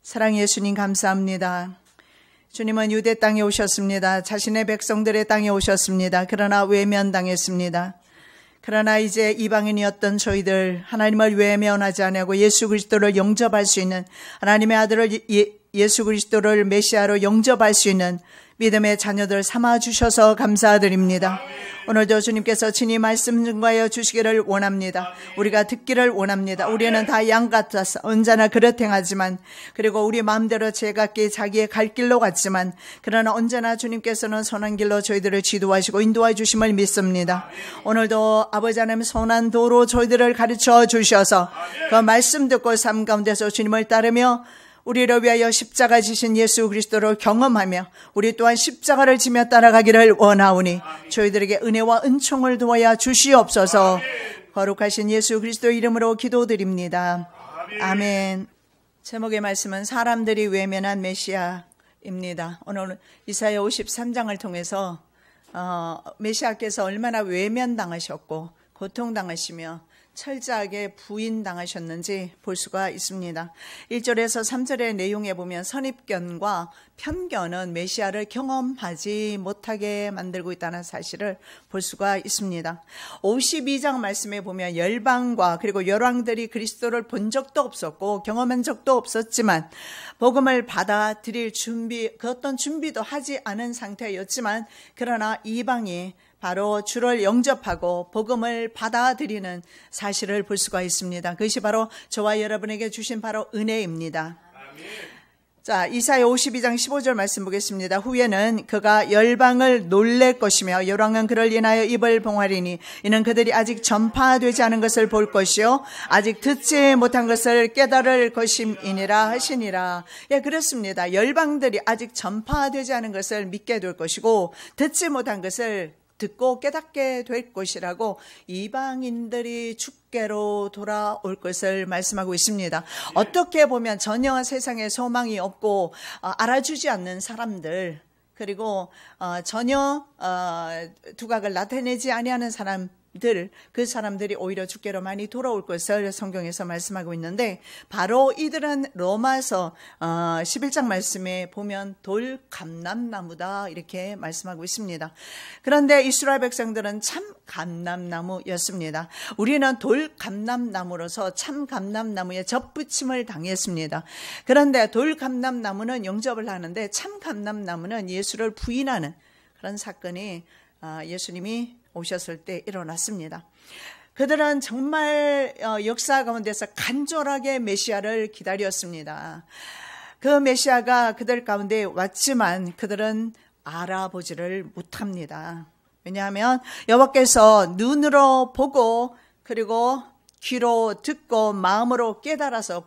사랑의 예수님 감사합니다. 주님은 유대 땅에 오셨습니다. 자신의 백성들의 땅에 오셨습니다. 그러나 외면당했습니다. 그러나 이제 이방인이었던 저희들, 하나님을 외면하지 않고 예수 그리스도를 영접할 수 있는, 하나님의 아들을 예수 그리스도를 메시아로 영접할 수 있는 믿음의 자녀들 삼아주셔서 감사드립니다. 오늘도 주님께서 친히 말씀 증거하여 주시기를 원합니다. 우리가 듣기를 원합니다. 우리는 다 양 같아서 언제나 그렇 행하지만, 그리고 우리 마음대로 제각기 자기의 갈 길로 갔지만, 그러나 언제나 주님께서는 선한 길로 저희들을 지도하시고 인도해 주심을 믿습니다. 오늘도 아버지 하나님 선한 도로 저희들을 가르쳐 주셔서 그 말씀 듣고 삶 가운데서 주님을 따르며 우리를 위하여 십자가 지신 예수 그리스도를 경험하며 우리 또한 십자가를 지며 따라가기를 원하오니 저희들에게 은혜와 은총을 도와야 주시옵소서. 거룩하신 예수 그리스도 이름으로 기도드립니다. 아멘. 제목의 말씀은 사람들이 외면한 메시아입니다. 오늘 이사야 53장을 통해서 메시아께서 얼마나 외면당하셨고 고통당하시며 철저하게 부인당하셨는지 볼 수가 있습니다. 1절에서 3절의 내용에 보면 선입견과 편견은 메시아를 경험하지 못하게 만들고 있다는 사실을 볼 수가 있습니다. 52장 말씀에 보면 열방과 그리고 열왕들이 그리스도를 본 적도 없었고 경험한 적도 없었지만 복음을 받아들일 그 어떤 준비도 하지 않은 상태였지만, 그러나 이방이 바로 주를 영접하고 복음을 받아들이는 사실을 볼 수가 있습니다. 그것이 바로 저와 여러분에게 주신 바로 은혜입니다. 자, 이사야 52장 15절 말씀 보겠습니다. 후에는 그가 열방을 놀랄 것이며 열왕은 그를 인하여 입을 봉하리니 이는 그들이 아직 전파되지 않은 것을 볼 것이요 아직 듣지 못한 것을 깨달을 것임이니라 하시니라. 예, 그렇습니다. 열방들이 아직 전파되지 않은 것을 믿게 될 것이고 듣지 못한 것을 듣고 깨닫게 될 것이라고 이방인들이 주께로 돌아올 것을 말씀하고 있습니다. 어떻게 보면 전혀 세상에 소망이 없고 알아주지 않는 사람들, 그리고 전혀 두각을 나타내지 아니하는 사람들, 그 사람들이 오히려 주께로 많이 돌아올 것을 성경에서 말씀하고 있는데, 바로 이들은 로마서 11장 말씀에 보면 돌감람나무다 이렇게 말씀하고 있습니다. 그런데 이스라엘 백성들은 참 감람나무였습니다. 우리는 돌감람나무로서 참 감람나무에 접붙임을 당했습니다. 그런데 돌감람나무는 영접을 하는데 참 감람나무는 예수를 부인하는 그런 사건이 예수님이 오셨을 때 일어났습니다. 그들은 정말 역사 가운데서 간절하게 메시아를 기다렸습니다. 그 메시아가 그들 가운데 왔지만 그들은 알아보지를 못합니다. 왜냐하면 여호와께서 눈으로 보고 그리고 귀로 듣고 마음으로 깨달아서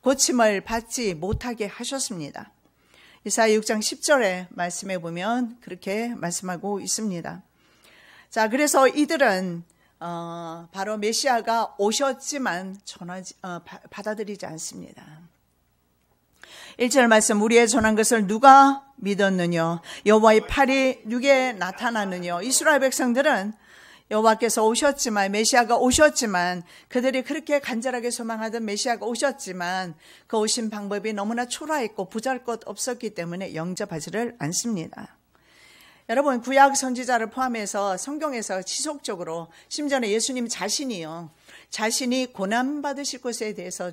고침을 받지 못하게 하셨습니다. 이사야 6장 10절의 말씀에 보면 그렇게 말씀하고 있습니다. 자, 그래서 이들은 바로 메시아가 오셨지만 받아들이지 않습니다. 1절 말씀, 우리의 전한 것을 누가 믿었느냐? 여호와의 팔이 누구에 나타났느냐? 이스라엘 백성들은 여호와께서 오셨지만, 메시아가 오셨지만, 그들이 그렇게 간절하게 소망하던 메시아가 오셨지만 그 오신 방법이 너무나 초라했고 보잘것없었기 때문에 영접하지를 않습니다. 여러분, 구약 선지자를 포함해서 성경에서 지속적으로, 심지어는 예수님 자신이 고난받으실 것에 대해서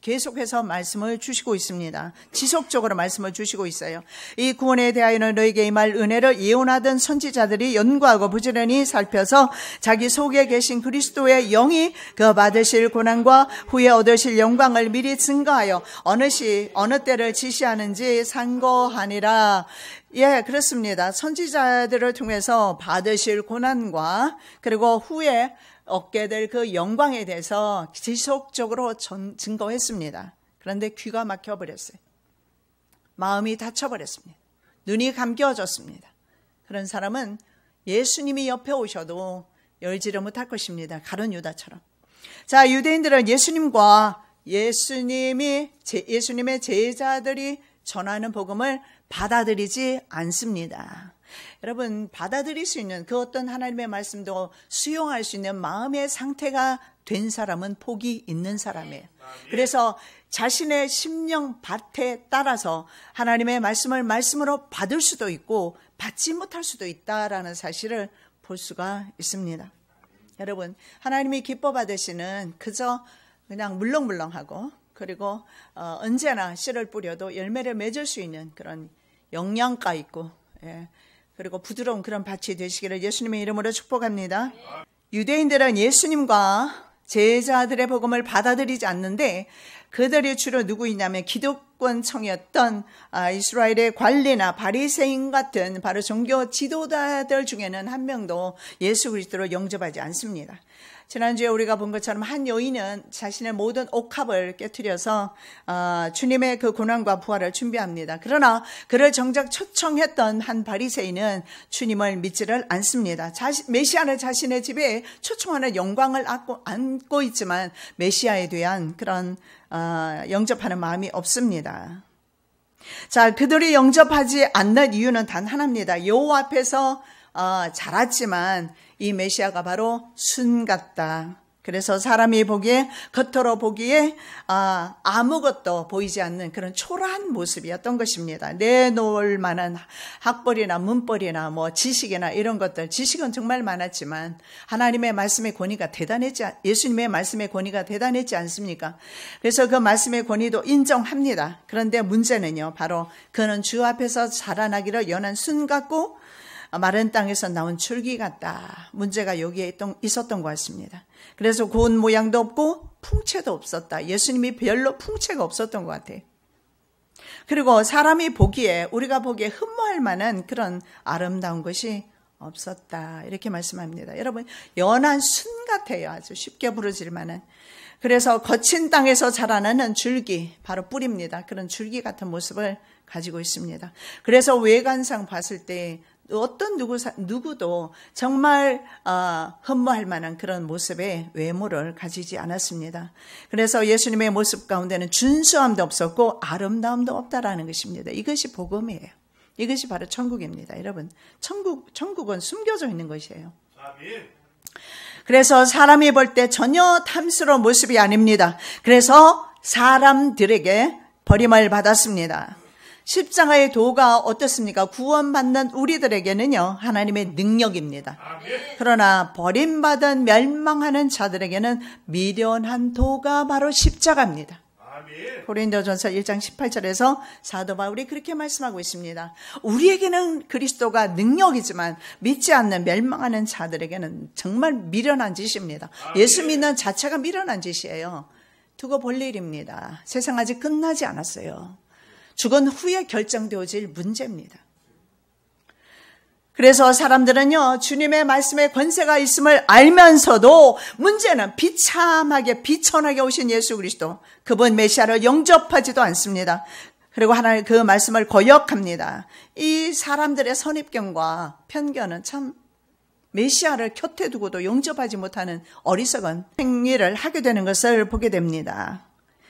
계속해서 말씀을 주시고 있습니다. 지속적으로 말씀을 주시고 있어요. 이 구원에 대하여는 너에게 임할 은혜를 예언하던 선지자들이 연구하고 부지런히 살펴서 자기 속에 계신 그리스도의 영이 그 받으실 고난과 후에 얻으실 영광을 미리 증거하여 어느 때를 지시하는지 상고하니라. 예, 그렇습니다. 선지자들을 통해서 받으실 고난과 그리고 후에 얻게 될 그 영광에 대해서 지속적으로 증거했습니다. 그런데 귀가 막혀버렸어요. 마음이 닫혀버렸습니다. 눈이 감겨졌습니다. 그런 사람은 예수님이 옆에 오셔도 열지를 못할 것입니다. 가룟 유다처럼. 자, 유대인들은 예수님의 제자들이 전하는 복음을 받아들이지 않습니다. 여러분, 받아들일 수 있는 그 어떤 하나님의 말씀도 수용할 수 있는 마음의 상태가 된 사람은 복이 있는 사람이에요. 그래서 자신의 심령 밭에 따라서 하나님의 말씀을 말씀으로 받을 수도 있고 받지 못할 수도 있다라는 사실을 볼 수가 있습니다. 여러분, 하나님이 기뻐 받으시는 그저 그냥 물렁물렁하고 그리고 언제나 씨를 뿌려도 열매를 맺을 수 있는 그런 영양가 있고 그리고 부드러운 그런 밭이 되시기를 예수님의 이름으로 축복합니다. 유대인들은 예수님과 제자들의 복음을 받아들이지 않는데 그들이 주로 누구이냐면 기득권층이었던 이스라엘의 관리나 바리새인 같은 바로 종교 지도자들 중에는 한 명도 예수 그리스도를 영접하지 않습니다. 지난주에 우리가 본 것처럼 한 여인은 자신의 모든 옥합을 깨트려서 주님의 그 고난과 부활을 준비합니다. 그러나 그를 정작 초청했던 한 바리새인은 주님을 믿지를 않습니다. 메시아를 자신의 집에 초청하는 영광을 안고 있지만 메시아에 대한 그런 영접하는 마음이 없습니다. 자, 그들이 영접하지 않는 이유는 단 하나입니다. 여호와 앞에서 자랐지만 이 메시아가 바로 순 같다. 그래서 사람이 보기에 겉으로 보기에 아무것도 보이지 않는 그런 초라한 모습이었던 것입니다. 내놓을 만한 학벌이나 문벌이나 뭐 지식이나 이런 것들, 지식은 정말 많았지만 하나님의 말씀의 권위가 예수님의 말씀의 권위가 대단했지 않습니까? 그래서 그 말씀의 권위도 인정합니다. 그런데 문제는요, 바로 그는 주 앞에서 자라나기를 연한 순 같고 마른 땅에서 나온 줄기 같다. 문제가 여기에 있었던 것 같습니다. 그래서 고운 모양도 없고 풍채도 없었다. 예수님이 별로 풍채가 없었던 것 같아요. 그리고 사람이 보기에, 우리가 보기에 흠모할 만한 그런 아름다운 것이 없었다. 이렇게 말씀합니다. 여러분, 연한 순 같아요. 아주 쉽게 부러질 만한. 그래서 거친 땅에서 자라나는 줄기, 바로 뿌리입니다. 그런 줄기 같은 모습을 가지고 있습니다. 그래서 외관상 봤을 때 어떤 누구도 정말 흠모할 만한 그런 모습의 외모를 가지지 않았습니다. 그래서 예수님의 모습 가운데는 준수함도 없었고 아름다움도 없다라는 것입니다. 이것이 복음이에요. 이것이 바로 천국입니다. 여러분, 천국은 숨겨져 있는 것이에요. 그래서 사람이 볼 때 전혀 탐스러운 모습이 아닙니다. 그래서 사람들에게 버림을 받았습니다. 십자가의 도가 어떻습니까? 구원받는 우리들에게는요, 하나님의 능력입니다. 그러나 버림받은 멸망하는 자들에게는 미련한 도가 바로 십자가입니다. 고린도전서 1장 18절에서 사도 바울이 그렇게 말씀하고 있습니다. 우리에게는 그리스도가 능력이지만 믿지 않는 멸망하는 자들에게는 정말 미련한 짓입니다. 예수 믿는 자체가 미련한 짓이에요. 두고 볼 일입니다. 세상 아직 끝나지 않았어요. 죽은 후에 결정되어질 문제입니다. 그래서 사람들은요, 주님의 말씀에 권세가 있음을 알면서도 문제는 비참하게 비천하게 오신 예수 그리스도, 그분 메시아를 영접하지도 않습니다. 그리고 하나님 그 말씀을 거역합니다. 이 사람들의 선입견과 편견은 참 메시아를 곁에 두고도 영접하지 못하는 어리석은 행위를 하게 되는 것을 보게 됩니다.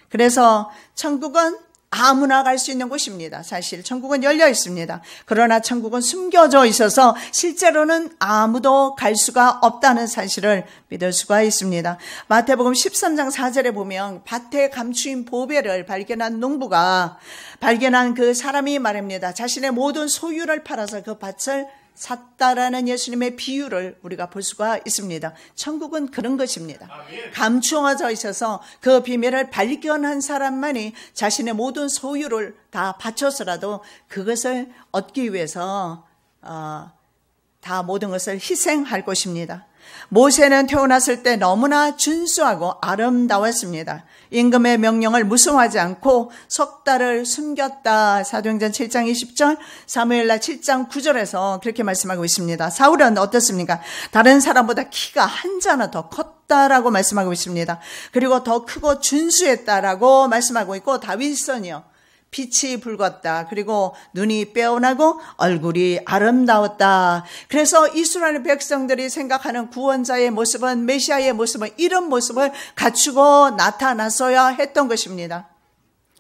그래서 천국은 아무나 갈 수 있는 곳입니다. 사실 천국은 열려 있습니다. 그러나 천국은 숨겨져 있어서 실제로는 아무도 갈 수가 없다는 사실을 믿을 수가 있습니다. 마태복음 13장 4절에 보면 밭에 감추인 보배를 발견한 농부가 발견한 그 사람이 말합니다. 자신의 모든 소유를 팔아서 그 밭을 샀다라는 예수님의 비유를 우리가 볼 수가 있습니다. 천국은 그런 것입니다. 감추어져 있어서 그 비밀을 발견한 사람만이 자신의 모든 소유를 다 바쳐서라도 그것을 얻기 위해서 다 모든 것을 희생할 것입니다. 모세는 태어났을 때 너무나 준수하고 아름다웠습니다. 임금의 명령을 무서워하지 않고 석 달을 숨겼다. 사도행전 7장 20절, 사무엘라 7장 9절에서 그렇게 말씀하고 있습니다. 사울은 어떻습니까? 다른 사람보다 키가 한 자나 더 컸다라고 말씀하고 있습니다. 그리고 더 크고 준수했다라고 말씀하고 있고, 다윗은요, 빛이 붉었다. 그리고 눈이 빼어나고 얼굴이 아름다웠다. 그래서 이스라엘 백성들이 생각하는 구원자의 모습은, 메시아의 모습은 이런 모습을 갖추고 나타났어야 했던 것입니다.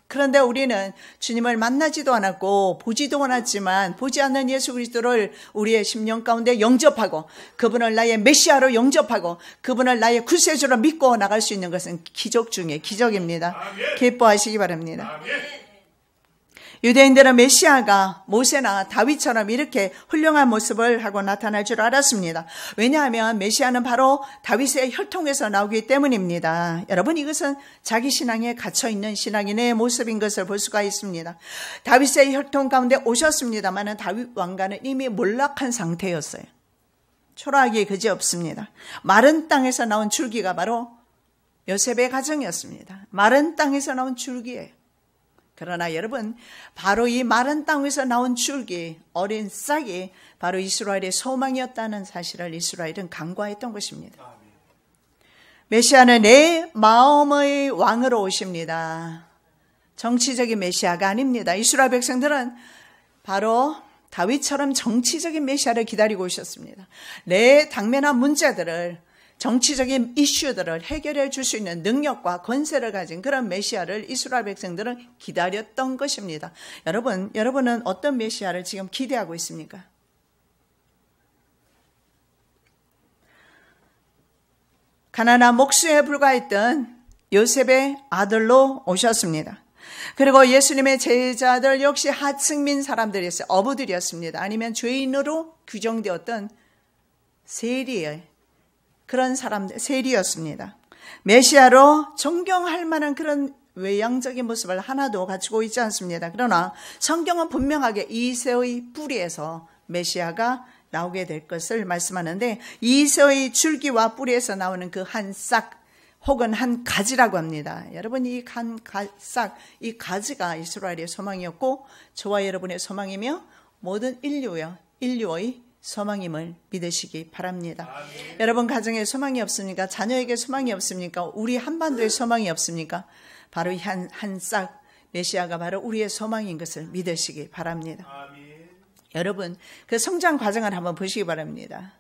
그런데 우리는 주님을 만나지도 않았고 보지도 않았지만 보지 않는 예수 그리스도를 우리의 심령 가운데 영접하고 그분을 나의 메시아로 영접하고 그분을 나의 구세주로 믿고 나갈 수 있는 것은 기적 중에 기적입니다. 기뻐하시기 바랍니다. 유대인들은 메시아가 모세나 다윗처럼 이렇게 훌륭한 모습을 하고 나타날 줄 알았습니다. 왜냐하면 메시아는 바로 다윗의 혈통에서 나오기 때문입니다. 여러분, 이것은 자기 신앙에 갇혀있는 신앙인의 모습인 것을 볼 수가 있습니다. 다윗의 혈통 가운데 오셨습니다만 다윗 왕가는 이미 몰락한 상태였어요. 초라하기 그지없습니다. 마른 땅에서 나온 줄기가 바로 요셉의 가정이었습니다. 마른 땅에서 나온 줄기예요. 그러나 여러분, 바로 이 마른 땅에서 나온 줄기, 어린 싹이 바로 이스라엘의 소망이었다는 사실을 이스라엘은 간과했던 것입니다. 메시아는 내 마음의 왕으로 오십니다. 정치적인 메시아가 아닙니다. 이스라엘 백성들은 바로 다윗처럼 정치적인 메시아를 기다리고 오셨습니다. 내 당면한 문제들을, 정치적인 이슈들을 해결해 줄 수 있는 능력과 권세를 가진 그런 메시아를 이스라엘 백성들은 기다렸던 것입니다. 여러분은 어떤 메시아를 지금 기대하고 있습니까? 가난한 목수에 불과했던 요셉의 아들로 오셨습니다. 그리고 예수님의 제자들 역시 하층민 사람들이었어요. 어부들이었습니다. 아니면 죄인으로 규정되었던 세리의 그런 사람들, 세리였습니다. 메시아로 존경할 만한 그런 외향적인 모습을 하나도 갖추고 있지 않습니다. 그러나 성경은 분명하게 이새의 뿌리에서 메시아가 나오게 될 것을 말씀하는데, 이새의 줄기와 뿌리에서 나오는 그 한 싹 혹은 한 가지라고 합니다. 여러분, 이 한 싹, 이 가지가 이스라엘의 소망이었고 저와 여러분의 소망이며 모든 인류의 소망임을 믿으시기 바랍니다. 아멘. 여러분 가정에 소망이 없습니까? 자녀에게 소망이 없습니까? 우리 한반도에 소망이 없습니까? 바로 이 한 싹 메시아가 바로 우리의 소망인 것을 믿으시기 바랍니다. 아멘. 여러분, 그 성장 과정을 한번 보시기 바랍니다.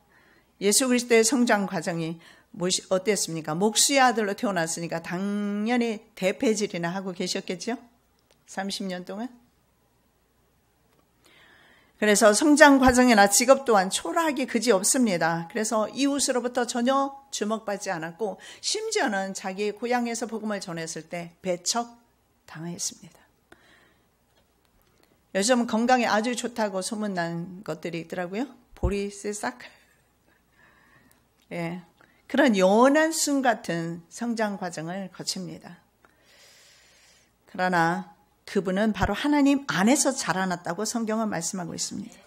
예수 그리스도의 성장 과정이 어땠습니까? 목수의 아들로 태어났으니까 당연히 대패질이나 하고 계셨겠죠? 30년 동안. 그래서 성장 과정이나 직업 또한 초라하기 그지없습니다. 그래서 이웃으로부터 전혀 주목받지 않았고 심지어는 자기 고향에서 복음을 전했을 때 배척당했습니다. 요즘 건강에 아주 좋다고 소문난 것들이 있더라고요. 보리새싹. 예, 그런 영원한 순 같은 성장 과정을 거칩니다. 그러나 그분은 바로 하나님 안에서 자라났다고 성경은 말씀하고 있습니다.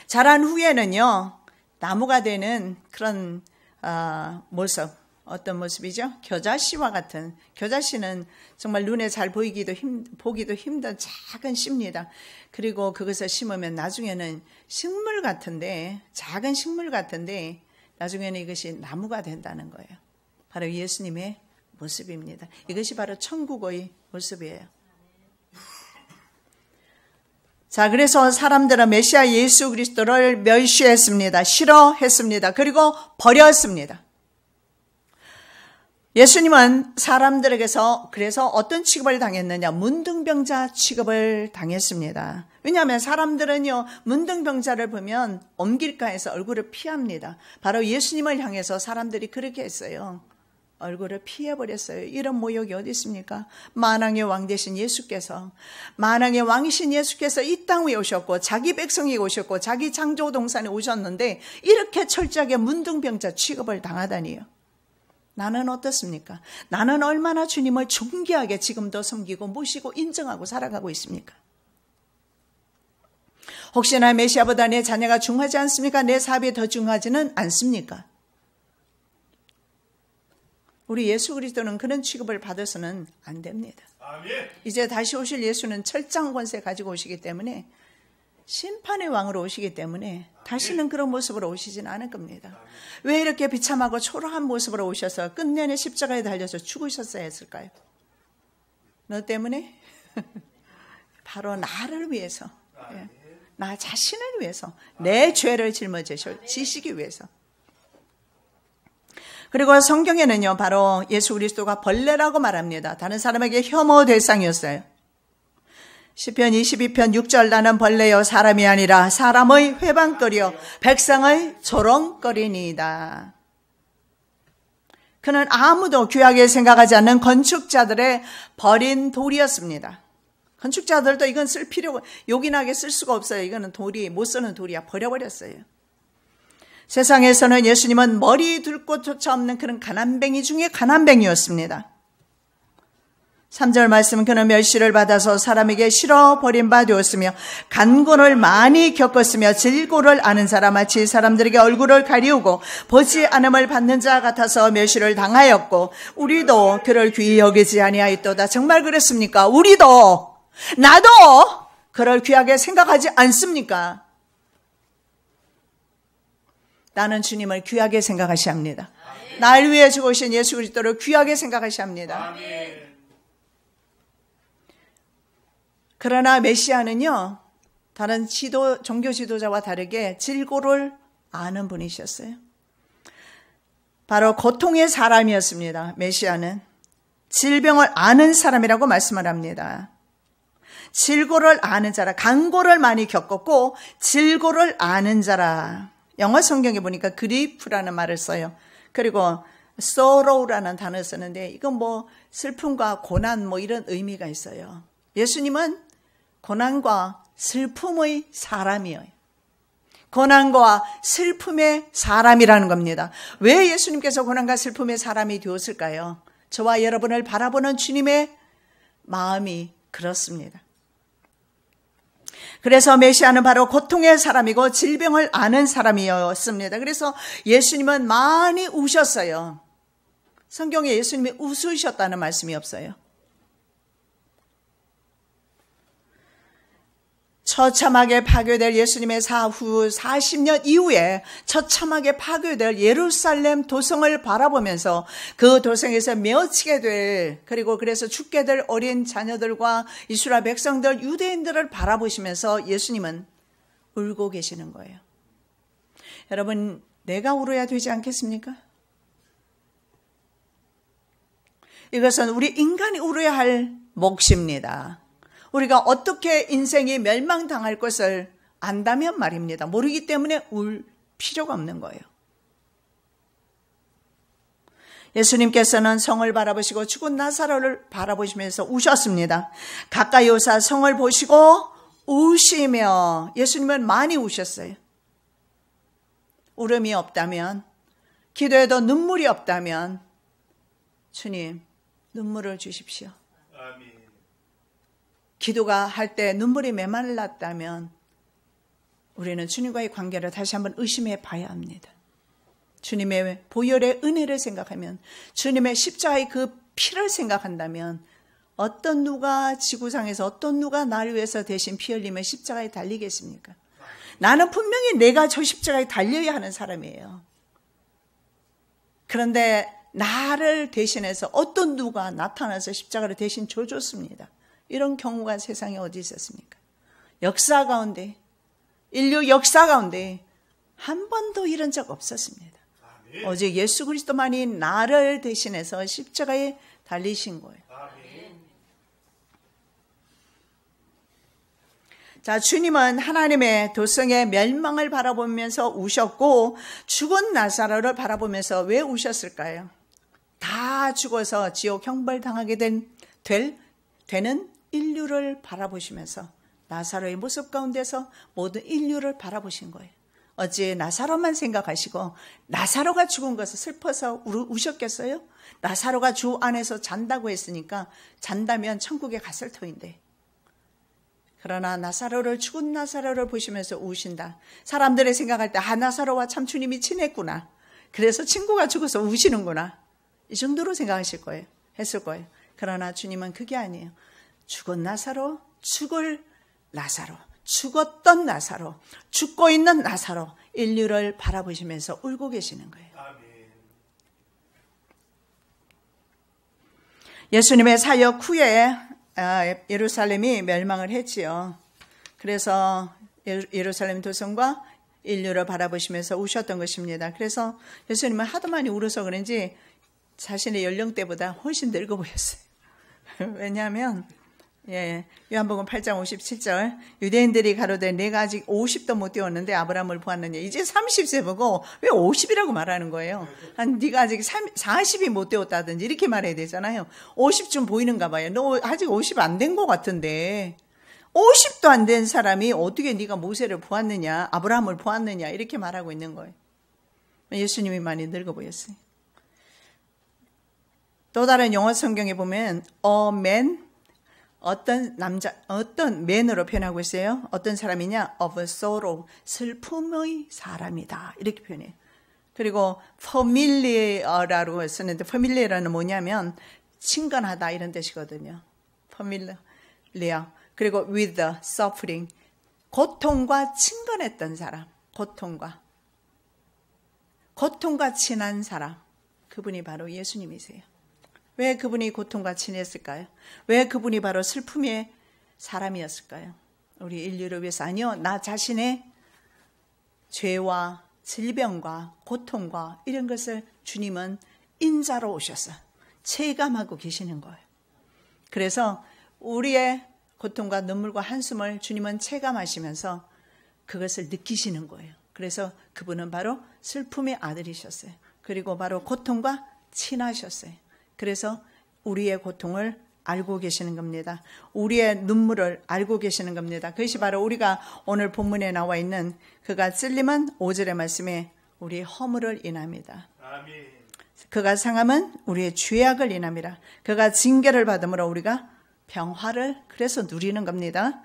자란 후에는요, 나무가 되는 그런 모습, 어떤 모습이죠? 겨자씨와 같은, 겨자씨는 정말 눈에 잘 보기도 힘든 작은 씨입니다. 그리고 그것을 심으면 나중에는 식물 같은데, 작은 식물 같은데 나중에는 이것이 나무가 된다는 거예요. 바로 예수님의 모습입니다. 이것이 바로 천국의 모습이에요. 자, 그래서 사람들은 메시아 예수 그리스도를 멸시했습니다. 싫어했습니다. 그리고 버렸습니다. 예수님은 사람들에게서 그래서 어떤 취급을 당했느냐? 문둥병자 취급을 당했습니다. 왜냐하면 사람들은요, 문둥병자를 보면 옴길가에서 얼굴을 피합니다. 바로 예수님을 향해서 사람들이 그렇게 했어요. 얼굴을 피해버렸어요. 이런 모욕이 어디 있습니까? 만왕의 왕 되신 예수께서, 만왕의 왕이신 예수께서 이 땅 위에 오셨고 자기 백성이 오셨고 자기 창조 동산에 오셨는데 이렇게 철저하게 문둥병자 취급을 당하다니요. 나는 어떻습니까? 나는 얼마나 주님을 존귀하게 지금도 섬기고 모시고 인정하고 살아가고 있습니까? 혹시나 메시아보다 내 자녀가 중하지 않습니까? 내 사업이 더 중하지는 않습니까? 우리 예수 그리스도는 그런 취급을 받아서는 안 됩니다. 아멘. 이제 다시 오실 예수는 철장 권세 가지고 오시기 때문에, 심판의 왕으로 오시기 때문에 다시는 그런 모습으로 오시지는 않을 겁니다. 왜 이렇게 비참하고 초라한 모습으로 오셔서 끝내내 십자가에 달려서 죽으셨어야 했을까요? 너 때문에? 바로 나를 위해서, 나 자신을 위해서, 내 죄를 짊어지시기 위해서. 그리고 성경에는요, 바로 예수 그리스도가 벌레라고 말합니다. 다른 사람에게 혐오 대상이었어요. 시편 22편 6절 나는 벌레요 사람이 아니라 사람의 회방거리요 백성의 조롱거리니이다. 그는 아무도 귀하게 생각하지 않는 건축자들의 버린 돌이었습니다. 건축자들도 이건 쓸 필요가, 요긴하게 쓸 수가 없어요. 이거는 돌이, 못 쓰는 돌이야. 버려버렸어요. 세상에서는 예수님은 머리 둘 곳조차 없는 그런 가난뱅이 중에 가난뱅이였습니다. 3절 말씀은 그는 멸시를 받아서 사람에게 싫어 버림바 되었으며 간고를 많이 겪었으며 질고를 아는 사람 마치 사람들에게 얼굴을 가리우고 보지 않음을 받는 자 같아서 멸시를 당하였고 우리도 그를 귀히 여기지 아니하였도다. 정말 그랬습니까? 우리도 나도 그를 귀하게 생각하지 않습니까? 나는 주님을 귀하게 생각하셔야 합니다. 날 위해 죽으신 예수 그리스도를 귀하게 생각하셔야 합니다. 그러나 메시아는요, 다른 종교 지도자와 다르게 질고를 아는 분이셨어요. 바로 고통의 사람이었습니다. 메시아는 질병을 아는 사람이라고 말씀을 합니다. 질고를 아는 자라, 간고를 많이 겪었고 질고를 아는 자라. 영어 성경에 보니까 그리프라는 말을 써요. 그리고 sorrow라는 단어를 쓰는데 이건 뭐 슬픔과 고난 뭐 이런 의미가 있어요. 예수님은 고난과 슬픔의 사람이에요. 고난과 슬픔의 사람이라는 겁니다. 왜 예수님께서 고난과 슬픔의 사람이 되었을까요? 저와 여러분을 바라보는 주님의 마음이 그렇습니다. 그래서 메시아는 바로 고통의 사람이고 질병을 아는 사람이었습니다. 그래서 예수님은 많이 우셨어요. 성경에 예수님이 웃으셨다는 말씀이 없어요. 처참하게 파괴될 예수님의 사후 40년 이후에 처참하게 파괴될 예루살렘 도성을 바라보면서 그 도성에서 메어치게 될, 그리고 그래서 죽게 될 어린 자녀들과 이스라엘 백성들, 유대인들을 바라보시면서 예수님은 울고 계시는 거예요. 여러분, 내가 울어야 되지 않겠습니까? 이것은 우리 인간이 울어야 할 몫입니다. 우리가 어떻게 인생이 멸망당할 것을 안다면 말입니다. 모르기 때문에 울 필요가 없는 거예요. 예수님께서는 성을 바라보시고 죽은 나사로를 바라보시면서 우셨습니다. 가까이 오사 성을 보시고 우시며, 예수님은 많이 우셨어요. 울음이 없다면, 기도에도 눈물이 없다면 주님 눈물을 주십시오. 아멘. 기도가 할 때 눈물이 메말랐다면 우리는 주님과의 관계를 다시 한번 의심해 봐야 합니다. 주님의 보혈의 은혜를 생각하면, 주님의 십자가의 그 피를 생각한다면 어떤 누가 지구상에서 어떤 누가 나를 위해서 대신 피 흘리며 십자가에 달리겠습니까? 나는 분명히 내가 저 십자가에 달려야 하는 사람이에요. 그런데 나를 대신해서 어떤 누가 나타나서 십자가를 대신 져줬습니다. 이런 경우가 세상에 어디 있었습니까? 역사 가운데, 인류 역사 가운데 한 번도 이런 적 없었습니다. 아멘. 오직 예수 그리스도만이 나를 대신해서 십자가에 달리신 거예요. 아멘. 자, 주님은 하나님의 도성의 멸망을 바라보면서 우셨고 죽은 나사로를 바라보면서 왜 우셨을까요? 다 죽어서 지옥 형벌 당하게 되는 인류를 바라보시면서 나사로의 모습 가운데서 모든 인류를 바라보신 거예요. 어찌 나사로만 생각하시고 나사로가 죽은 것을 슬퍼서 우셨겠어요? 나사로가 주 안에서 잔다고 했으니까 잔다면 천국에 갔을 터인데, 그러나 죽은 나사로를 보시면서 우신다. 사람들이 생각할 때 나사로와 참 주님이 친했구나, 그래서 친구가 죽어서 우시는구나, 이 정도로 생각하실 거예요. 했을 거예요. 그러나 주님은 그게 아니에요. 죽은 나사로, 죽을 나사로, 죽었던 나사로, 죽고 있는 나사로, 인류를 바라보시면서 울고 계시는 거예요. 아멘. 예수님의 사역 후에 예루살렘이 멸망을 했지요. 그래서 예루살렘 도성과 인류를 바라보시면서 우셨던 것입니다. 그래서 예수님은 하도 많이 울어서 그런지 자신의 연령대보다 훨씬 늙어 보였어요. 왜냐하면 요한복음 8장 57절 유대인들이 가로되 내가 아직 50도 못 되었는데 아브라함을 보았느냐. 이제 30세 보고 왜 50이라고 말하는 거예요. 네가 아직 40이 못 되었다든지 이렇게 말해야 되잖아요. 50쯤 보이는가 봐요. 너 아직 50 안 된 것 같은데 50도 안 된 사람이 어떻게 네가 모세를 보았느냐, 아브라함을 보았느냐 이렇게 말하고 있는 거예요. 예수님이 많이 늙어 보였어요. 또 다른 영어 성경에 보면 a man, 어떤 man으로 표현하고 있어요. 어떤 사람이냐? of sorrow, 슬픔의 사람이다 이렇게 표현해요. 그리고 familiar라고 쓰는데 familiar는 뭐냐면 친근하다 이런 뜻이거든요. familiar. 그리고 with the suffering, 고통과 친근했던 사람, 고통과 친한 사람, 그분이 바로 예수님이세요. 왜 그분이 고통과 친했을까요? 왜 그분이 바로 슬픔의 사람이었을까요? 우리 인류를 위해서 아니요, 나 자신의 죄와 질병과 고통과 이런 것을 주님은 인자로 오셔서 체감하고 계시는 거예요. 그래서 우리의 고통과 눈물과 한숨을 주님은 체감하시면서 그것을 느끼시는 거예요. 그래서 그분은 바로 슬픔의 아들이셨어요. 그리고 바로 고통과 친하셨어요. 그래서 우리의 고통을 알고 계시는 겁니다. 우리의 눈물을 알고 계시는 겁니다. 그것이 바로 우리가 오늘 본문에 나와 있는 그가 찔림은 5절의 말씀에 우리의 허물을 인합니다. 아멘. 그가 상함은 우리의 죄악을 인합니다. 그가 징계를 받음으로 우리가 평화를 그래서 누리는 겁니다.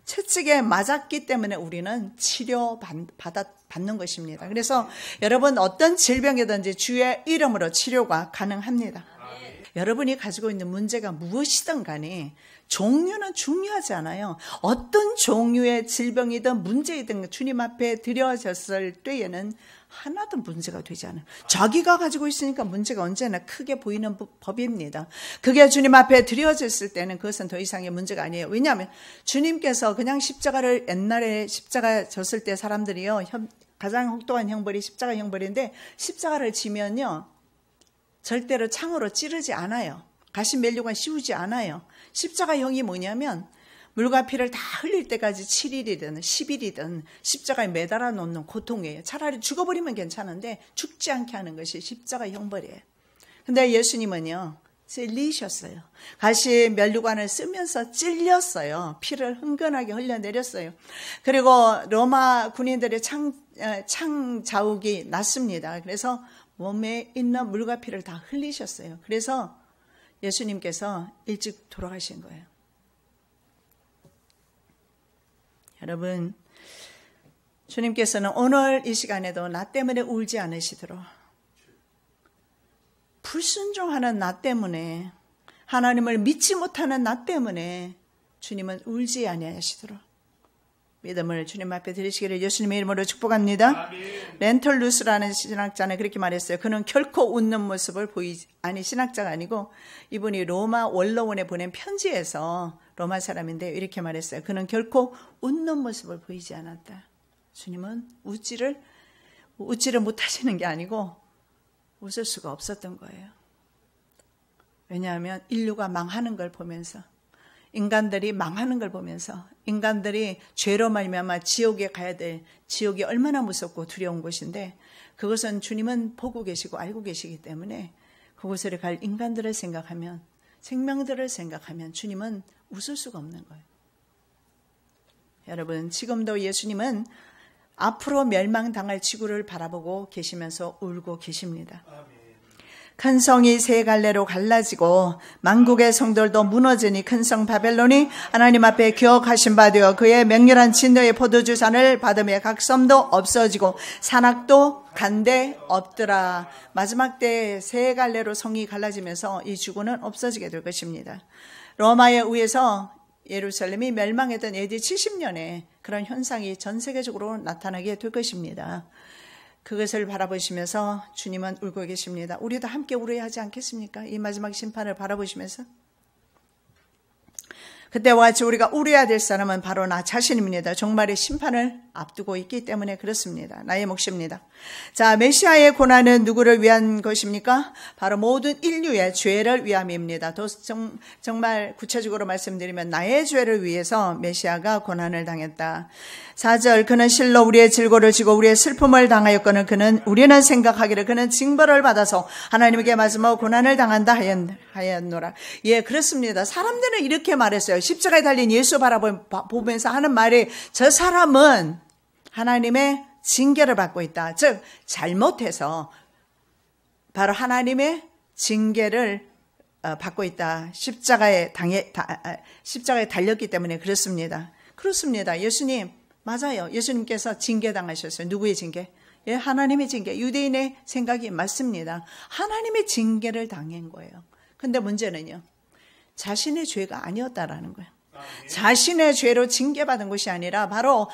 채찍에 맞았기 때문에 우리는 치료받는 것입니다. 그래서 여러분 어떤 질병이든지 주의 이름으로 치료가 가능합니다. 여러분이 가지고 있는 문제가 무엇이든 간에 종류는 중요하지 않아요. 어떤 종류의 질병이든 문제이든 주님 앞에 드려졌을 때에는 하나도 문제가 되지 않아요. 자기가 가지고 있으니까 문제가 언제나 크게 보이는 법입니다. 그게 주님 앞에 드려졌을 때는 그것은 더 이상의 문제가 아니에요. 왜냐하면 주님께서 그냥 십자가를 옛날에 십자가 졌을 때 사람들이요, 가장 혹독한 형벌이 십자가 형벌인데 십자가를 지면요 절대로 창으로 찌르지 않아요. 가시 멜류관 씌우지 않아요. 십자가형이 뭐냐면 물과 피를 다 흘릴 때까지 7일이든 10일이든 십자가에 매달아 놓는 고통이에요. 차라리 죽어버리면 괜찮은데 죽지 않게 하는 것이 십자가 형벌이에요. 근데 예수님은요 찔리셨어요. 가시 멜류관을 쓰면서 찔렸어요. 피를 흥건하게 흘려내렸어요. 그리고 로마 군인들의 창 자욱이 났습니다. 그래서 몸에 있는 물과 피를 다 흘리셨어요. 그래서 예수님께서 일찍 돌아가신 거예요. 여러분, 주님께서는 오늘 이 시간에도 나 때문에 울지 않으시도록, 불순종하는 나 때문에, 하나님을 믿지 못하는 나 때문에 주님은 울지 아니하시도록 믿음을 주님 앞에 드리시기를 예수님의 이름으로 축복합니다. 렌털루스라는 신학자는 그렇게 말했어요. 그는 결코 웃는 모습을 신학자가 아니고 이분이 로마 원로원에 보낸 편지에서 로마 사람인데 이렇게 말했어요. 그는 결코 웃는 모습을 보이지 않았다. 주님은 웃지를 못하시는 게 아니고 웃을 수가 없었던 거예요. 왜냐하면 인류가 망하는 걸 보면서, 인간들이 망하는 걸 보면서, 인간들이 죄로 말미암아 지옥에 가야 될, 지옥이 얼마나 무섭고 두려운 곳인데 그것은 주님은 보고 계시고 알고 계시기 때문에 그곳에 갈 인간들을 생각하면, 생명들을 생각하면 주님은 웃을 수가 없는 거예요. 여러분, 지금도 예수님은 앞으로 멸망당할 지구를 바라보고 계시면서 울고 계십니다. 큰 성이 세 갈래로 갈라지고 만국의 성들도 무너지니 큰 성 바벨론이 하나님 앞에 기억하신 바 되어 그의 맹렬한 진노의 포도주산을 받으며 각 섬도 없어지고 산악도 간데 없더라. 마지막 때 세 갈래로 성이 갈라지면서 이 지구는 없어지게 될 것입니다. 로마에 의해서 예루살렘이 멸망했던 AD 70년에 그런 현상이 전 세계적으로 나타나게 될 것입니다. 그것을 바라보시면서 주님은 울고 계십니다. 우리도 함께 울어야 하지 않겠습니까? 이 마지막 심판을 바라보시면서. 그때와 같이 우리가 우려해야 될 사람은 바로 나 자신입니다. 종말의 심판을 앞두고 있기 때문에 그렇습니다. 나의 몫입니다. 자, 메시아의 고난은 누구를 위한 것입니까? 바로 모든 인류의 죄를 위함입니다. 정말 구체적으로 말씀드리면 나의 죄를 위해서 메시아가 고난을 당했다. 4절, 그는 실로 우리의 질고를 지고 우리의 슬픔을 당하였거늘 우리는 생각하기를 그는 징벌을 받아서 하나님에게 맞으며 고난을 당한다 하였노라. 예, 그렇습니다. 사람들은 이렇게 말했어요. 십자가에 달린 예수 바라보면서 하는 말이, 저 사람은 하나님의 징계를 받고 있다. 즉 잘못해서 바로 하나님의 징계를 받고 있다. 십자가에 달렸기 때문에 그렇습니다. 그렇습니다. 예수님 맞아요. 예수님께서 징계당하셨어요. 누구의 징계? 예, 하나님의 징계. 유대인의 생각이 맞습니다. 하나님의 징계를 당한 거예요. 근데 문제는요, 자신의 죄가 아니었다라는 거예요. 자신의 죄로 징계받은 것이 아니라 바로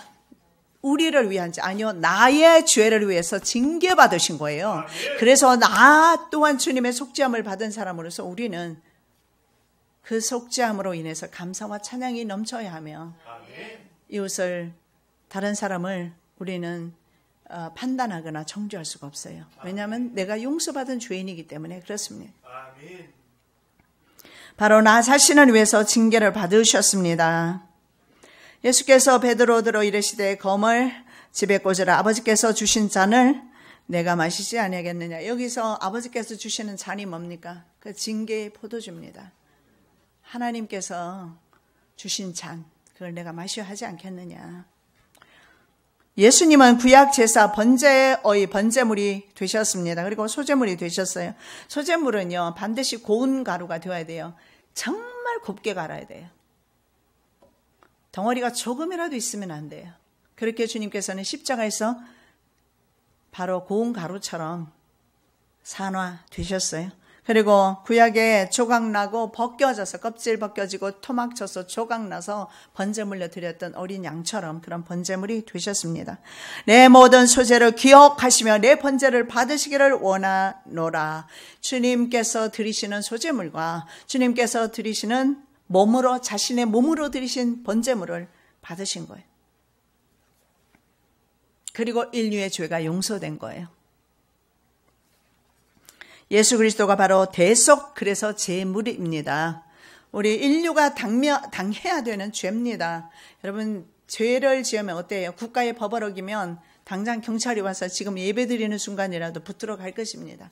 우리를 위한, 아니요, 나의 죄를 위해서 징계받으신 거예요. 그래서 나 또한 주님의 속죄함을 받은 사람으로서 우리는 그 속죄함으로 인해서 감사와 찬양이 넘쳐야 하며, 이웃을, 다른 사람을 우리는 판단하거나 정죄할 수가 없어요. 왜냐하면 내가 용서받은 죄인이기 때문에 그렇습니다. 바로 나 자신을 위해서 징계를 받으셨습니다. 예수께서 베드로더러 이르시되 검을 집에 꽂으라. 아버지께서 주신 잔을 내가 마시지 아니하겠느냐. 여기서 아버지께서 주시는 잔이 뭡니까? 그 징계의 포도주입니다. 하나님께서 주신 잔, 그걸 내가 마셔야 하지 않겠느냐. 예수님은 구약 제사 번제의 번제물이 되셨습니다. 그리고 소제물이 되셨어요. 소제물은요, 반드시 고운 가루가 되어야 돼요. 정말 곱게 갈아야 돼요. 덩어리가 조금이라도 있으면 안 돼요. 그렇게 주님께서는 십자가에서 바로 고운 가루처럼 산화되셨어요. 그리고 구약에 조각나고 벗겨져서, 껍질 벗겨지고 토막 쳐서 조각나서 번제물로 드렸던 어린 양처럼 그런 번제물이 되셨습니다. 내 모든 소재를 기억하시며 내 번제를 받으시기를 원하노라. 주님께서 드리시는 소재물과 주님께서 드리시는 몸으로, 자신의 몸으로 드리신 번제물을 받으신 거예요. 그리고 인류의 죄가 용서된 거예요. 예수 그리스도가 바로 대속, 그래서 제물입니다. 우리 인류가 당해야 되는 죄입니다. 여러분, 죄를 지으면 어때요? 국가의 법 어기면 당장 경찰이 와서 지금 예배드리는 순간이라도 붙들어 갈 것입니다.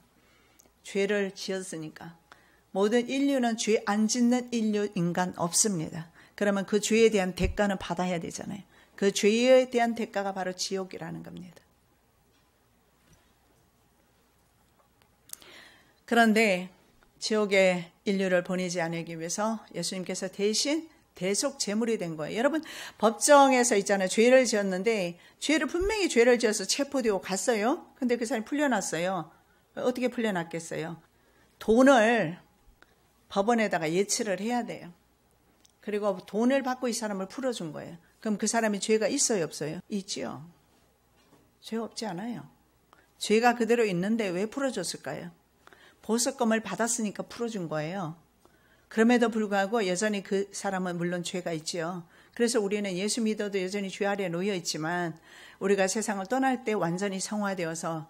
죄를 지었으니까. 모든 인류는 죄 안 짓는 인간 없습니다. 그러면 그 죄에 대한 대가는 받아야 되잖아요. 그 죄에 대한 대가가 바로 지옥이라는 겁니다. 그런데 지옥에 인류를 보내지 않기 위해서 예수님께서 대신 대속 제물이 된 거예요. 여러분, 법정에서 있잖아요. 죄를 지었는데, 분명히 죄를 지어서 체포되고 갔어요. 근데 그 사람이 풀려났어요. 어떻게 풀려났겠어요? 돈을 법원에다가 예치를 해야 돼요. 그리고 돈을 받고 이 사람을 풀어준 거예요. 그럼 그 사람이 죄가 있어요, 없어요? 있지요. 죄 없지 않아요. 죄가 그대로 있는데 왜 풀어줬을까요? 보석금을 받았으니까 풀어준 거예요. 그럼에도 불구하고 여전히 그 사람은 물론 죄가 있지요. 그래서 우리는 예수 믿어도 여전히 죄 아래 놓여 있지만, 우리가 세상을 떠날 때 완전히 성화되어서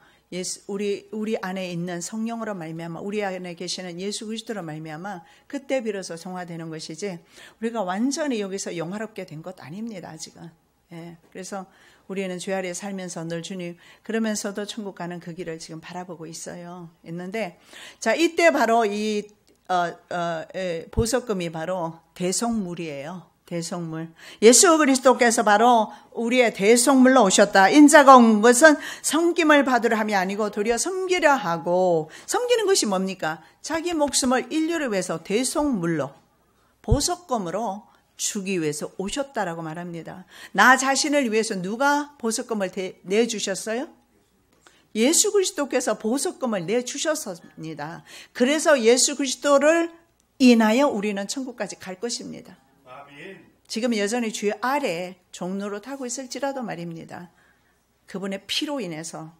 우리 안에 있는 성령으로 말미암아, 우리 안에 계시는 예수 그리스도로 말미암아 그때 비로소 성화되는 것이지, 우리가 완전히 여기서 영화롭게 된 것 아닙니다, 아직은. 예, 그래서 우리는 죄 아래 살면서 늘 주님, 그러면서도 천국 가는 그 길을 지금 바라보고 있는데, 자, 이때 바로 이 보석금이 바로 대속물이에요. 대속물. 예수 그리스도께서 바로 우리의 대속물로 오셨다. 인자가 온 것은 섬김을 받으려 함이 아니고 도리어 섬기려 하고, 섬기는 것이 뭡니까? 자기 목숨을 인류를 위해서 대속물로, 보석금으로 주기 위해서 오셨다라고 말합니다. 나 자신을 위해서 누가 보석금을 내주셨어요? 예수 그리스도께서 보석금을 내주셨습니다. 그래서 예수 그리스도를 인하여 우리는 천국까지 갈 것입니다. 지금 여전히 죄 아래 종로로 타고 있을지라도 말입니다. 그분의 피로 인해서.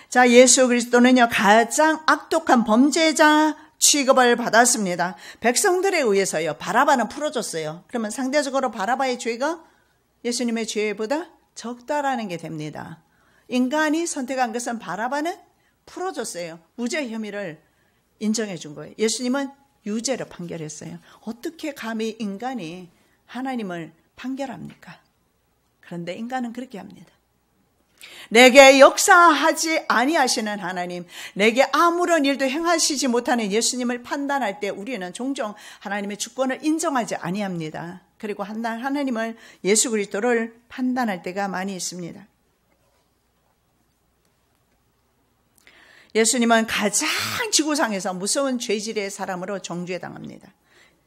자, 예수 그리스도는요, 가장 악독한 범죄자 취급을 받았습니다. 백성들에 의해서요. 바라바는 풀어줬어요. 그러면 상대적으로 바라바의 죄가 예수님의 죄보다 적다라는 게 됩니다. 인간이 선택한 것은 바라바는 풀어줬어요. 무죄 혐의를 인정해 준 거예요. 예수님은 유죄로 판결했어요. 어떻게 감히 인간이 하나님을 판결합니까? 그런데 인간은 그렇게 합니다. 내게 역사하지 아니하시는 하나님, 내게 아무런 일도 행하시지 못하는 예수님을 판단할 때 우리는 종종 하나님의 주권을 인정하지 아니합니다. 그리고 하나님을, 예수 그리스도를 판단할 때가 많이 있습니다. 예수님은 가장 지구상에서 무서운 죄질의 사람으로 정죄당합니다.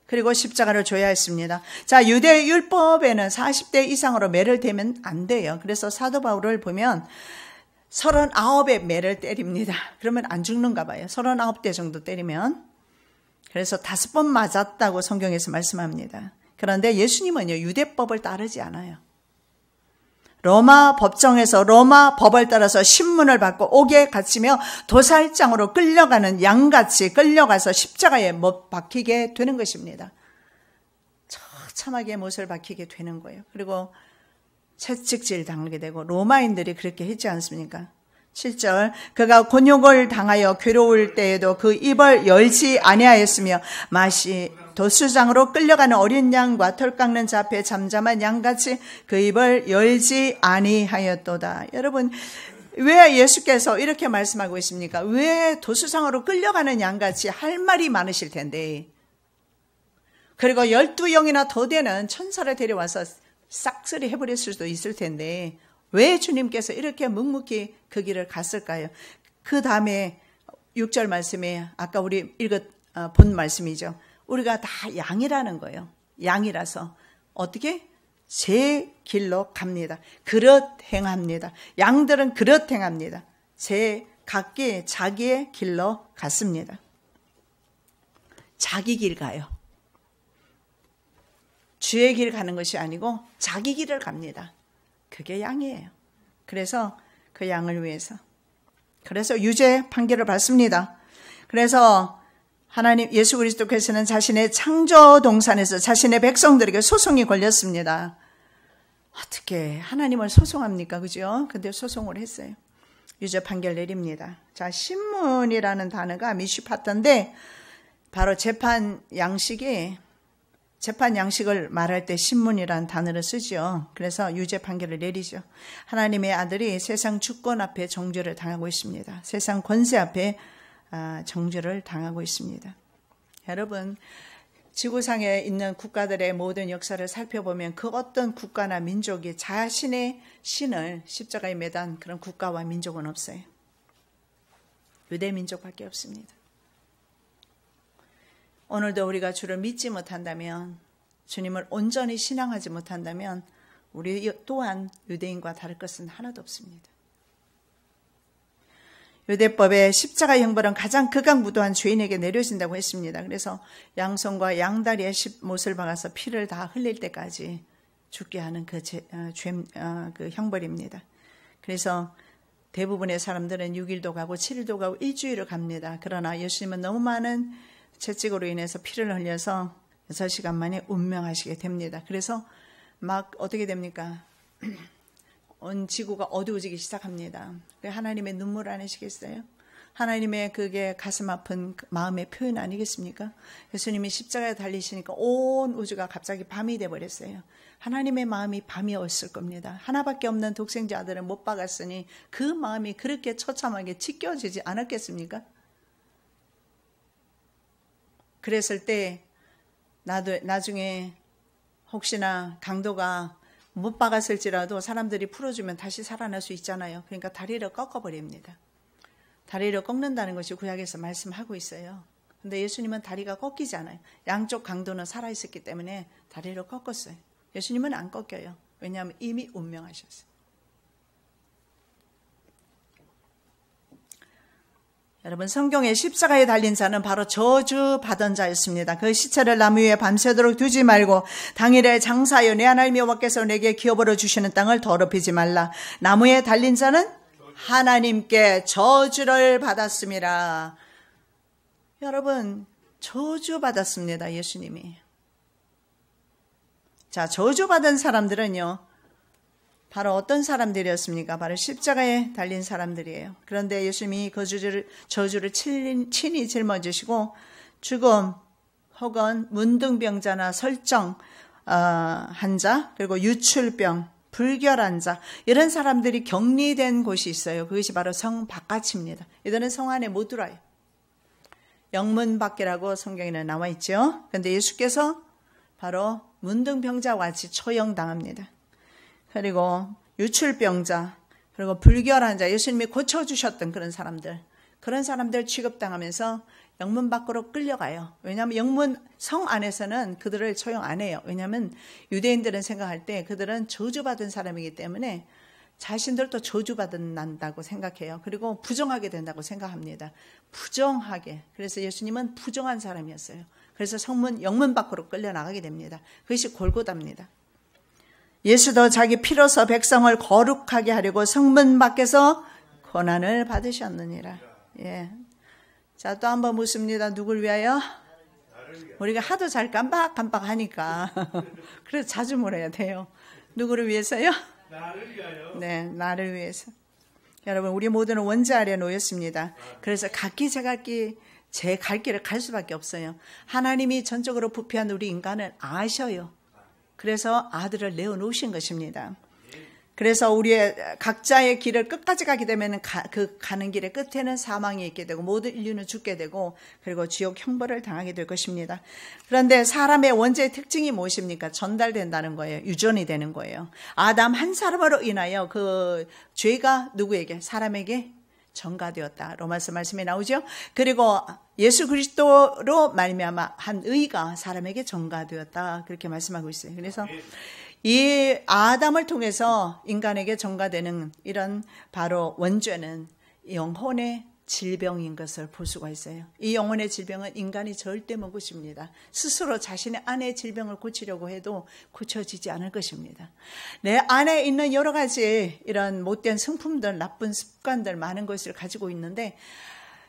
그리고 십자가를 져야 했습니다. 자, 유대 율법에는 40대 이상으로 매를 대면 안 돼요. 그래서 사도 바울을 보면 39의 매를 때립니다. 그러면 안 죽는가 봐요. 39대 정도 때리면. 그래서 5번 맞았다고 성경에서 말씀합니다. 그런데 예수님은요, 유대법을 따르지 않아요. 로마 법정에서 로마 법을 따라서 신문을 받고 옥에 갇히며 도살장으로 끌려가는 양같이 끌려가서 십자가에 못 박히게 되는 것입니다. 처참하게 못을 박히게 되는 거예요. 그리고 채찍질 당하게 되고 로마인들이 그렇게 했지 않습니까? 7절, 그가 곤욕을 당하여 괴로울 때에도 그 입을 열지 아니하였으며 마치 도수장으로 끌려가는 어린 양과 털 깎는 자 앞에 잠잠한 양같이 그 입을 열지 아니하였도다. 여러분, 왜 예수께서 이렇게 말씀하고 있습니까? 왜 도수장으로 끌려가는 양같이 할 말이 많으실 텐데, 그리고 12영이나 더 되는 천사를 데려와서 싹쓸이 해버릴 수도 있을 텐데 왜 주님께서 이렇게 묵묵히 그 길을 갔을까요? 그 다음에 6절 말씀에 아까 우리 본 말씀이죠. 우리가 다 양이라는 거예요. 양이라서 어떻게? 제 길로 갑니다. 그릇 행합니다. 양들은 그릇 행합니다. 각기 자기의 길로 갔습니다. 자기 길 가요. 주의 길 가는 것이 아니고 자기 길을 갑니다. 그게 양이에요. 그래서 그 양을 위해서. 그래서 유죄 판결을 받습니다. 그래서 하나님 예수 그리스도께서는 자신의 창조 동산에서 자신의 백성들에게 소송이 걸렸습니다. 어떻게 하나님을 소송합니까? 그죠? 근데 소송을 했어요. 유죄 판결 내립니다. 자, 신문이라는 단어가 미슈파트인데 바로 재판 양식을 말할 때 신문이라는 단어를 쓰죠. 그래서 유죄 판결을 내리죠. 하나님의 아들이 세상 주권 앞에 정죄를 당하고 있습니다. 세상 권세 앞에 정죄를 당하고 있습니다. 여러분, 지구상에 있는 국가들의 모든 역사를 살펴보면 그 어떤 국가나 민족이 자신의 신을 십자가에 매단 그런 국가와 민족은 없어요. 유대 민족밖에 없습니다. 오늘도 우리가 주를 믿지 못한다면, 주님을 온전히 신앙하지 못한다면 우리 또한 유대인과 다를 것은 하나도 없습니다. 유대법의 십자가 형벌은 가장 극악무도한 죄인에게 내려진다고 했습니다. 그래서 양손과 양다리에 못을 박아서 피를 다 흘릴 때까지 죽게 하는 그 형벌입니다. 그래서 대부분의 사람들은 6일도 가고 7일도 가고 일주일을 갑니다. 그러나 예수님은 너무 많은 채찍으로 인해서 피를 흘려서 6시간 만에 운명하시게 됩니다. 그래서 막 어떻게 됩니까? 온 지구가 어두워지기 시작합니다. 하나님의 눈물 아니시겠어요? 하나님의 그게 가슴 아픈 마음의 표현 아니겠습니까? 예수님이 십자가에 달리시니까 온 우주가 갑자기 밤이 돼버렸어요. 하나님의 마음이 밤이었을 겁니다. 하나밖에 없는 독생자 아들을 못 박았으니 그 마음이 그렇게 처참하게 찢겨지지 않았겠습니까? 그랬을 때 나중에 혹시나 강도가 못 박았을지라도 사람들이 풀어주면 다시 살아날 수 있잖아요. 그러니까 다리를 꺾어버립니다. 다리를 꺾는다는 것이 구약에서 말씀하고 있어요. 근데 예수님은 다리가 꺾이지 않아요. 양쪽 강도는 살아있었기 때문에 다리를 꺾었어요. 예수님은 안 꺾여요. 왜냐하면 이미 운명하셨어요. 여러분, 성경에 십자가에 달린 자는 바로 저주받은 자였습니다. 그 시체를 나무 위에 밤새도록 두지 말고 당일에 장사하여 내 하나님 여호와께서 내게 기업으로 주시는 땅을 더럽히지 말라. 나무에 달린 자는 하나님께 저주를 받았습니다. 여러분, 저주받았습니다. 예수님이. 자, 저주받은 사람들은요, 바로 어떤 사람들이었습니까? 바로 십자가에 달린 사람들이에요. 그런데 예수님이 그 저주를 친히 짊어지시고 죽음 혹은 문둥병자나 설정 환자, 그리고 유출병, 불결한 자, 이런 사람들이 격리된 곳이 있어요. 그것이 바로 성 바깥입니다. 이들은 성 안에 못 들어요. 영문 밖이라고 성경에는 나와 있죠. 그런데 예수께서 바로 문둥병자와 같이 처형당합니다. 그리고 유출병자, 그리고 불결한 자, 예수님이 고쳐주셨던 그런 사람들 취급당하면서 영문 밖으로 끌려가요. 왜냐하면 영문 성 안에서는 그들을 처형 안 해요. 왜냐하면 유대인들은 생각할 때 그들은 저주받은 사람이기 때문에 자신들도 저주받는다고 생각해요. 그리고 부정하게 된다고 생각합니다. 부정하게. 그래서 예수님은 부정한 사람이었어요. 그래서 영문 밖으로 끌려나가게 됩니다. 그것이 골고다입니다. 예수도 자기 피로서 백성을 거룩하게 하려고 성문 밖에서 고난을 받으셨느니라. 예. 자, 또 한번 묻습니다. 누굴 위하여? 우리가 하도 잘 깜빡깜빡하니까 그래서 자주 물어야 돼요. 누구를 위해서요? 나를 위하여. 네, 나를 위해서. 여러분, 우리 모두는 원죄 아래 놓였습니다. 그래서 각기 제각기 제 갈 길을 갈 수밖에 없어요. 하나님이 전적으로 부패한 우리 인간을 아셔요. 그래서 아들을 내어놓으신 것입니다. 그래서 우리의 각자의 길을 끝까지 가게 되면 그 가는 길의 끝에는 사망이 있게 되고 모든 인류는 죽게 되고 그리고 지옥 형벌을 당하게 될 것입니다. 그런데 사람의 원죄의 특징이 무엇입니까? 전달된다는 거예요. 유전이 되는 거예요. 아담 한 사람으로 인하여 그 죄가 누구에게? 사람에게 전가되었다. 로마서 말씀에 나오죠. 그리고 예수 그리스도로 말미암아 한 의가 사람에게 전가되었다. 그렇게 말씀하고 있어요. 그래서 이 아담을 통해서 인간에게 전가되는 이런 바로 원죄는 영혼의 질병인 것을 볼 수가 있어요. 이 영혼의 질병은 인간이 절대 못 고칩니다. 스스로 자신의 안의 질병을 고치려고 해도 고쳐지지 않을 것입니다. 내 안에 있는 여러 가지 이런 못된 성품들, 나쁜 습관들, 많은 것을 가지고 있는데,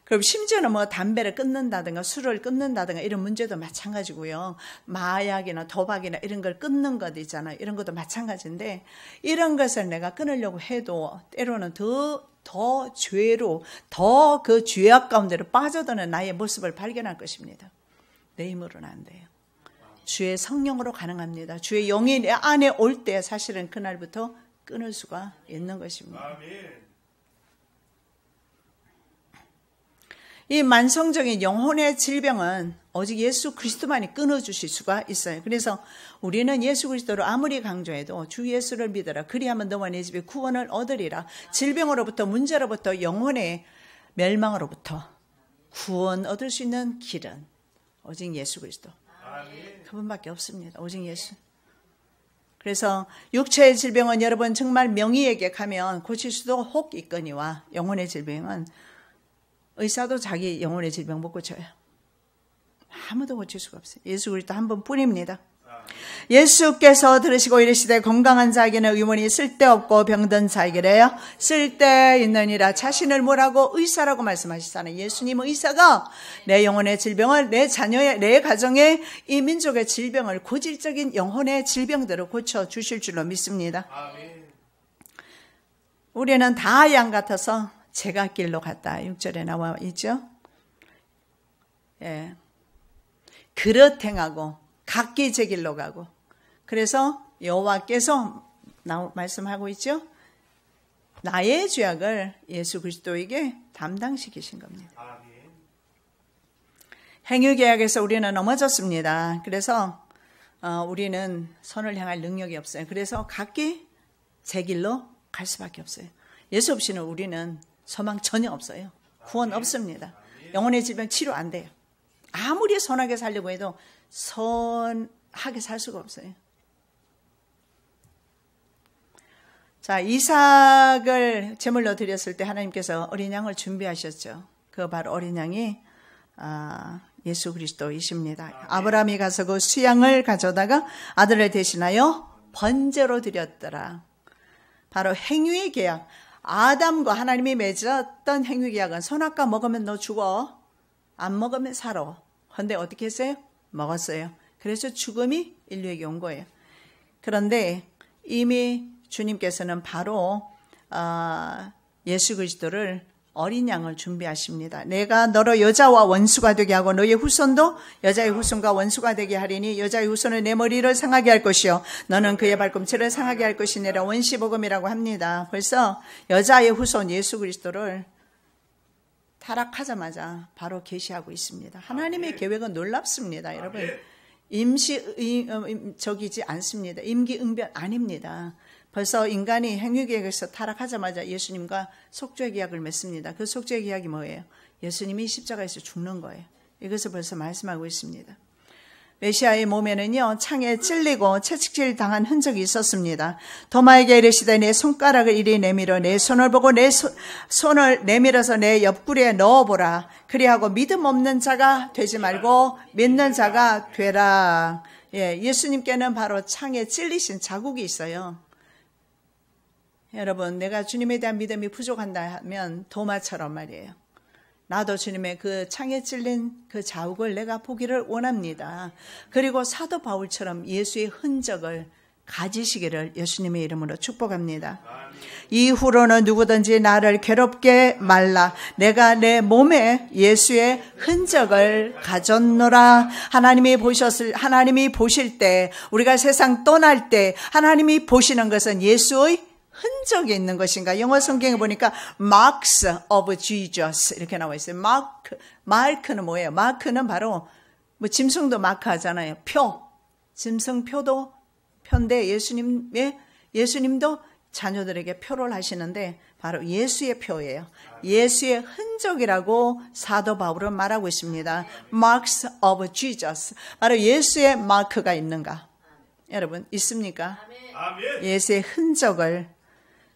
그럼 심지어는 뭐 담배를 끊는다든가 술을 끊는다든가 이런 문제도 마찬가지고요. 마약이나 도박이나 이런 걸 끊는 것 있잖아요. 이런 것도 마찬가지인데 이런 것을 내가 끊으려고 해도 때로는 더 죄로, 더 그 죄악 가운데로 빠져드는 나의 모습을 발견할 것입니다. 내 힘으로는 안 돼요. 주의 성령으로 가능합니다. 주의 영이 내 안에 올 때 사실은 그날부터 끊을 수가 있는 것입니다. 아멘. 이 만성적인 영혼의 질병은 오직 예수 그리스도만이 끊어주실 수가 있어요. 그래서 우리는 예수 그리스도를 아무리 강조해도 주 예수를 믿어라. 그리하면 너와 내 집에 구원을 얻으리라. 질병으로부터, 문제로부터, 영혼의 멸망으로부터 구원 얻을 수 있는 길은 오직 예수 그리스도. 그분밖에 없습니다. 오직 예수. 그래서 육체의 질병은 여러분 정말 명의에게 가면 고칠 수도 혹 있거니와 영혼의 질병은 의사도 자기 영혼의 질병 못 고쳐요. 아무도 고칠 수가 없어요. 예수 그리스도 한 번뿐입니다. 예수께서 들으시고 이르시되 건강한 자에게는 의문이 쓸데없고 병든 자에게래요 쓸데있느니라. 자신을 뭐라고? 의사라고 말씀하시잖아요. 예수님은 의사가 내 영혼의 질병을, 내 자녀의, 내 가정의, 이 민족의 질병을, 고질적인 영혼의 질병들을 고쳐주실 줄로 믿습니다. 우리는 다 양 같아서 제갓길로 갔다. 6절에 나와 있죠. 예. 그릇 행하고 각기 제 길로 가고. 그래서 여호와께서 말씀하고 있죠. 나의 죄악을 예수 그리스도에게 담당시키신 겁니다. 행위계약에서 우리는 넘어졌습니다. 그래서 우리는 선을 향할 능력이 없어요. 그래서 각기 제 길로 갈 수밖에 없어요. 예수 없이는 우리는 소망 전혀 없어요. 구원 없습니다. 영혼의 질병 치료 안 돼요. 아무리 선하게 살려고 해도 선하게 살 수가 없어요. 자, 이삭을 제물로 드렸을 때 하나님께서 어린 양을 준비하셨죠. 그 바로 어린 양이 예수 그리스도이십니다. 아브라함이 가서 그 수양을 가져다가 아들을 대신하여 번제로 드렸더라. 바로 행위의 계약. 아담과 하나님이 맺었던 행위 계약은 선악과 먹으면 너 죽어. 안 먹으면 살아. 근데 어떻게 했어요? 먹었어요. 그래서 죽음이 인류에게 온 거예요. 그런데 이미 주님께서는 바로 예수 그리스도를 어린 양을 준비하십니다. 내가 너로 여자와 원수가 되게 하고 너의 후손도 여자의 후손과 원수가 되게 하리니 여자의 후손은 내 머리를 상하게 할 것이요 너는 그의 발꿈치를 상하게 할 것이니라. 원시복음이라고 합니다. 벌써 여자의 후손 예수 그리스도를 타락하자마자 바로 계시하고 있습니다. 하나님의 계획은 놀랍습니다. 여러분, 적이지 않습니다. 임기응변 아닙니다. 벌써 인간이 행위계획에서 타락하자마자 예수님과 속죄 계약을 맺습니다. 그 속죄 계약이 뭐예요? 예수님이 십자가에서 죽는 거예요. 이것을 벌써 말씀하고 있습니다. 메시아의 몸에는요, 창에 찔리고 채찍질 당한 흔적이 있었습니다. 도마에게 이르시되 내 손가락을 이리 내밀어 내 손을 보고 내 손을 내밀어서 내 옆구리에 넣어보라. 그리하고 믿음 없는 자가 되지 말고 믿는 자가 되라. 예수님께는 바로 창에 찔리신 자국이 있어요. 여러분, 내가 주님에 대한 믿음이 부족한다 하면 도마처럼 말이에요. 나도 주님의 그 창에 찔린 그 자국을 내가 보기를 원합니다. 그리고 사도 바울처럼 예수의 흔적을 가지시기를 예수님의 이름으로 축복합니다. 이후로는 누구든지 나를 괴롭게 말라. 내가 내 몸에 예수의 흔적을 가졌노라. 하나님이 보실 때, 우리가 세상 떠날 때 하나님이 보시는 것은 예수의 흔적이 있는 것인가? 영어 성경에 보니까 marks of Jesus 이렇게 나와 있어요. 마크는 뭐예요? 마크는 바로 뭐 짐승도 마크 하잖아요. 표. 짐승표도 표인데 예수님도 자녀들에게 표를 하시는데 바로 예수의 표예요. 예수의 흔적이라고 사도 바울은 말하고 있습니다. Marks of Jesus. 바로 예수의 마크가 있는가? 여러분, 있습니까? 예수의 흔적을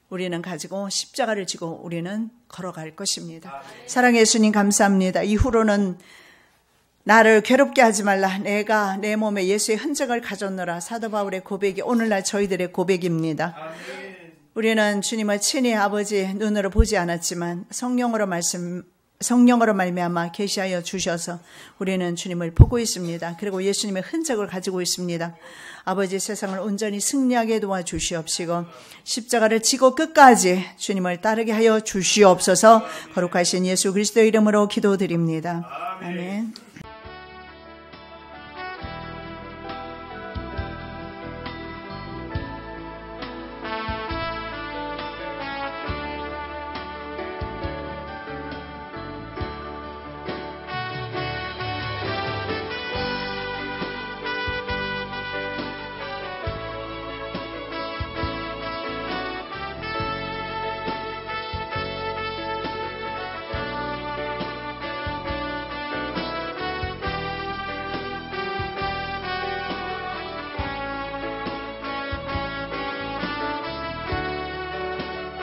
우리는 가지고 십자가를 지고 우리는 걸어갈 것입니다. 사랑의 예수님 감사합니다. 이후로는 나를 괴롭게 하지 말라. 내가 내 몸에 예수의 흔적을 가졌노라. 사도 바울의 고백이 오늘날 저희들의 고백입니다. 우리는 주님을 친히 아버지 눈으로 보지 않았지만 성령으로 말미암아 계시하여 주셔서 우리는 주님을 보고 있습니다. 그리고 예수님의 흔적을 가지고 있습니다. 아버지, 세상을 온전히 승리하게 도와주시옵시고 십자가를 지고 끝까지 주님을 따르게 하여 주시옵소서. 거룩하신 예수 그리스도의 이름으로 기도드립니다. 아멘.